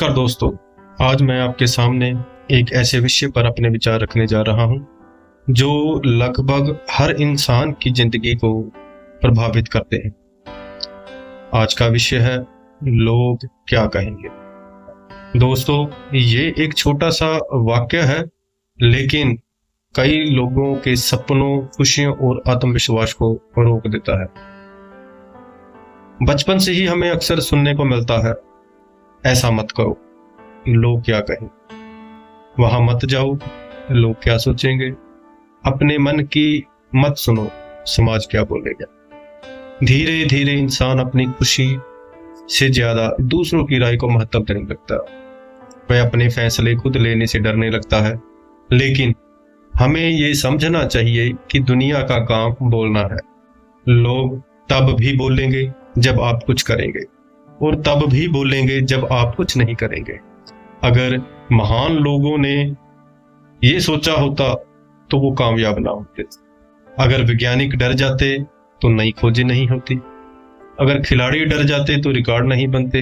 नमस्कार दोस्तों, आज मैं आपके सामने एक ऐसे विषय पर अपने विचार रखने जा रहा हूं जो लगभग हर इंसान की जिंदगी को प्रभावित करते हैं। आज का विषय है लोग क्या कहेंगे। दोस्तों, ये एक छोटा सा वाक्य है, लेकिन कई लोगों के सपनों, खुशियों और आत्मविश्वास को रोक देता है। बचपन से ही हमें अक्सर सुनने को मिलता है, ऐसा मत करो, लोग क्या कहें, वहां मत जाओ, लोग क्या सोचेंगे, अपने मन की मत सुनो, समाज क्या बोलेगा। धीरे धीरे इंसान अपनी खुशी से ज्यादा दूसरों की राय को महत्व देने लगता है। वह अपने फैसले खुद लेने से डरने लगता है। लेकिन हमें ये समझना चाहिए कि दुनिया का काम बोलना है। लोग तब भी बोलेंगे जब आप कुछ करेंगे, और तब भी बोलेंगे जब आप कुछ नहीं करेंगे। अगर महान लोगों ने ये सोचा होता तो वो कामयाब ना होते। अगर वैज्ञानिक डर जाते तो नई खोजें नहीं होती। अगर खिलाड़ी डर जाते तो रिकॉर्ड नहीं बनते।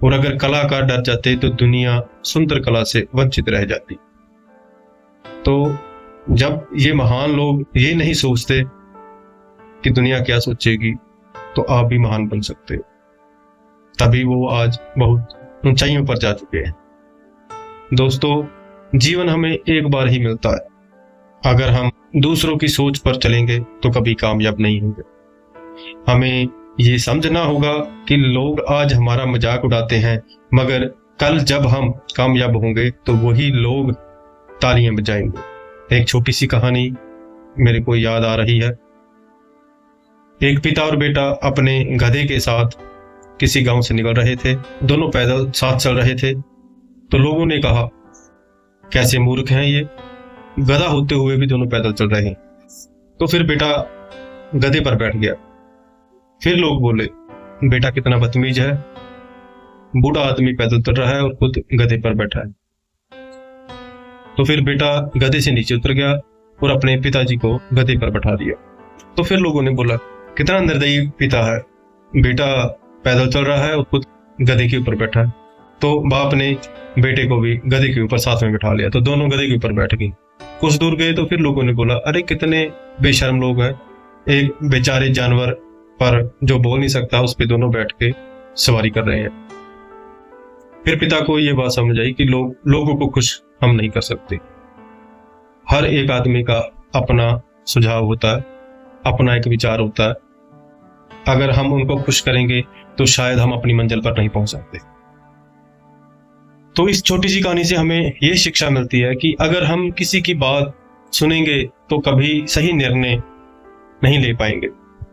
और अगर कलाकार डर जाते तो दुनिया सुंदर कला से वंचित रह जाती। तो जब ये महान लोग ये नहीं सोचते कि दुनिया क्या सोचेगी, तो आप भी महान बन सकते हो। तभी वो आज बहुत ऊंचाइयों पर जा चुके हैं। दोस्तों, जीवन हमें एक बार ही मिलता है। अगर हम दूसरों की सोच पर चलेंगे तो कभी कामयाब नहीं होंगे। हमें ये समझना होगा कि लोग आज हमारा मजाक उड़ाते हैं, मगर कल जब हम कामयाब होंगे तो वही लोग तालियां बजाएंगे। एक छोटी सी कहानी मेरे को याद आ रही है। एक पिता और बेटा अपने गधे के साथ किसी गांव से निकल रहे थे। दोनों पैदल साथ चल रहे थे। तो लोगों ने कहा, कैसे मूर्ख हैं ये, गधा होते हुए भी दोनों पैदल चल रहे हैं। तो फिर बेटा गधे पर बैठ गया। फिर लोग बोले, बेटा कितना बदतमीज है, बूढ़ा आदमी पैदल चल रहा है और खुद गधे पर बैठा है। तो फिर बेटा गधे से नीचे उतर गया और अपने पिताजी को गधे पर बैठा दिया। तो फिर लोगों ने बोला, कितना निर्दयी पिता है, बेटा पैदल चल रहा है और खुद गधे के ऊपर बैठा है। तो बाप ने बेटे को भी गधे के ऊपर साथ में बैठा लिया। तो दोनों गधे के ऊपर बैठ गए। कुछ दूर गए तो फिर लोगों ने बोला, अरे कितने बेशर्म लोग हैं, एक बेचारे जानवर पर जो बोल नहीं सकता उस पे दोनों बैठ के सवारी कर रहे हैं। फिर पिता को ये बात समझ आई कि लोगों को खुश हम नहीं कर सकते। हर एक आदमी का अपना सुझाव होता है, अपना एक विचार होता है। अगर हम उनको खुश करेंगे तो शायद हम अपनी मंजिल पर नहीं पहुंच सकते। तो इस छोटी सी कहानी से हमें यह शिक्षा मिलती है कि अगर हम किसी की बात सुनेंगे तो कभी सही निर्णय नहीं ले पाएंगे।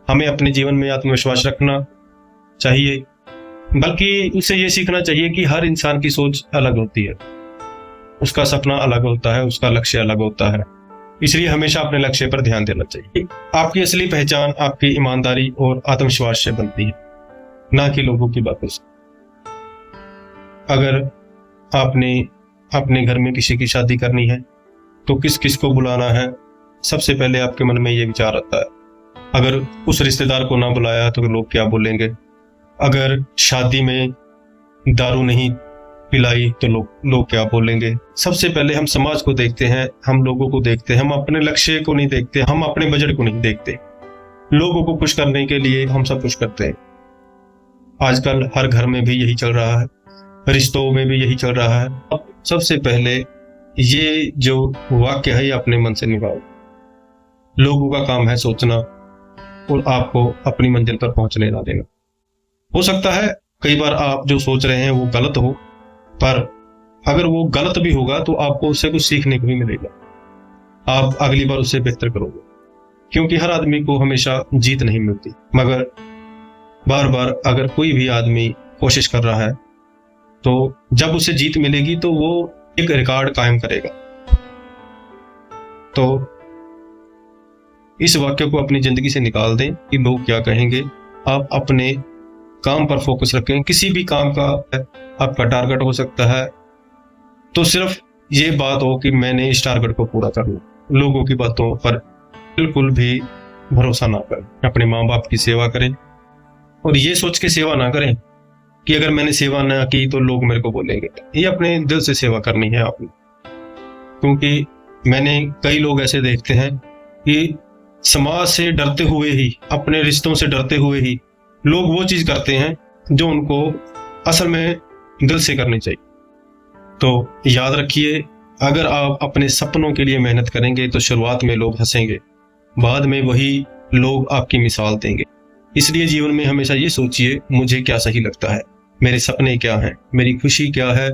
हमें अपने जीवन में आत्मविश्वास रखना चाहिए, बल्कि उसे यह सीखना चाहिए कि हर इंसान की सोच अलग होती है, उसका सपना अलग होता है, उसका लक्ष्य अलग होता है। इसलिए हमेशा अपने लक्ष्य पर ध्यान देना चाहिए। आपकी असली पहचान आपकी ईमानदारी और आत्मविश्वास से बनती है, ना कि लोगों की बातों से। अगर आपने अपने घर में किसी की शादी करनी है तो किस किस को बुलाना है, सबसे पहले आपके मन में ये विचार आता है। अगर उस रिश्तेदार को ना बुलाया तो लोग क्या बोलेंगे। अगर शादी में दारू नहीं पिलाई तो लोग क्या बोलेंगे। सबसे पहले हम समाज को देखते हैं, हम लोगों को देखते हैं, हम अपने लक्ष्य को नहीं देखते, हम अपने बजट को नहीं देखते। लोगों को खुश करने के लिए हम सब कुछ करते हैं। आजकल हर घर में भी यही चल रहा है, रिश्तों में भी यही चल रहा है। अब सबसे पहले ये जो वाक्य है ये अपने मन से निभाओ। लोगों का काम है सोचना और आपको अपनी मंजिल पर पहुंचने ना देना। हो सकता है कई बार आप जो सोच रहे हैं वो गलत हो, पर अगर वो गलत भी होगा तो आपको उससे कुछ सीखने को भी मिलेगा। आप अगली बार उससे बेहतर करोगे, क्योंकि हर आदमी को हमेशा जीत नहीं मिलती। मगर बार बार अगर कोई भी आदमी कोशिश कर रहा है तो जब उसे जीत मिलेगी तो वो एक रिकॉर्ड कायम करेगा। तो इस वाक्य को अपनी जिंदगी से निकाल दें कि लोग क्या कहेंगे। आप अपने काम पर फोकस रखें। किसी भी काम का आपका टारगेट हो सकता है, तो सिर्फ ये बात हो कि मैंने इस टारगेट को पूरा करना। लोगों की बातों पर बिल्कुल भी भरोसा ना करें। अपने माँ बाप की सेवा करें और ये सोच के सेवा ना करें कि अगर मैंने सेवा ना की तो लोग मेरे को बोलेंगे। ये अपने दिल से सेवा करनी है आपने, क्योंकि मैंने कई लोग ऐसे देखते हैं कि समाज से डरते हुए ही, अपने रिश्तों से डरते हुए ही लोग वो चीज करते हैं जो उनको असल में दिल से करनी चाहिए। तो याद रखिए, अगर आप अपने सपनों के लिए मेहनत करेंगे तो शुरुआत में लोग हंसेंगे, बाद में वही लोग आपकी मिसाल देंगे। इसलिए जीवन में हमेशा ये सोचिए, मुझे क्या सही लगता है, मेरे सपने क्या हैं, मेरी खुशी क्या है।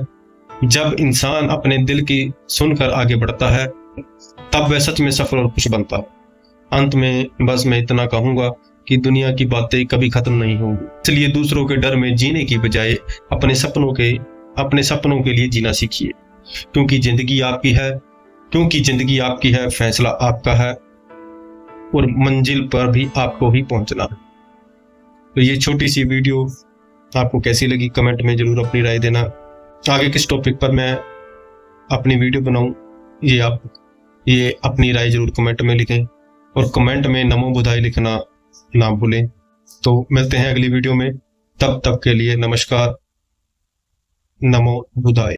जब इंसान अपने दिल की सुनकर आगे बढ़ता है तब वह सच में सफल और खुश बनता है। अंत में बस मैं इतना कहूंगा कि दुनिया की बातें कभी खत्म नहीं होंगी, इसलिए दूसरों के डर में जीने की बजाय अपने सपनों के लिए जीना सीखिए, क्योंकि जिंदगी आपकी है, फैसला आपका है और मंजिल पर भी आपको ही पहुंचना है। तो ये छोटी सी वीडियो आपको कैसी लगी कमेंट में जरूर अपनी राय देना। आगे किस टॉपिक पर मैं अपनी वीडियो बनाऊं ये अपनी राय जरूर कमेंट में लिखें, और कमेंट में नमो बुधाई लिखना ना भूलें। तो मिलते हैं अगली वीडियो में, तब तक के लिए नमस्कार, नमो बुधाय।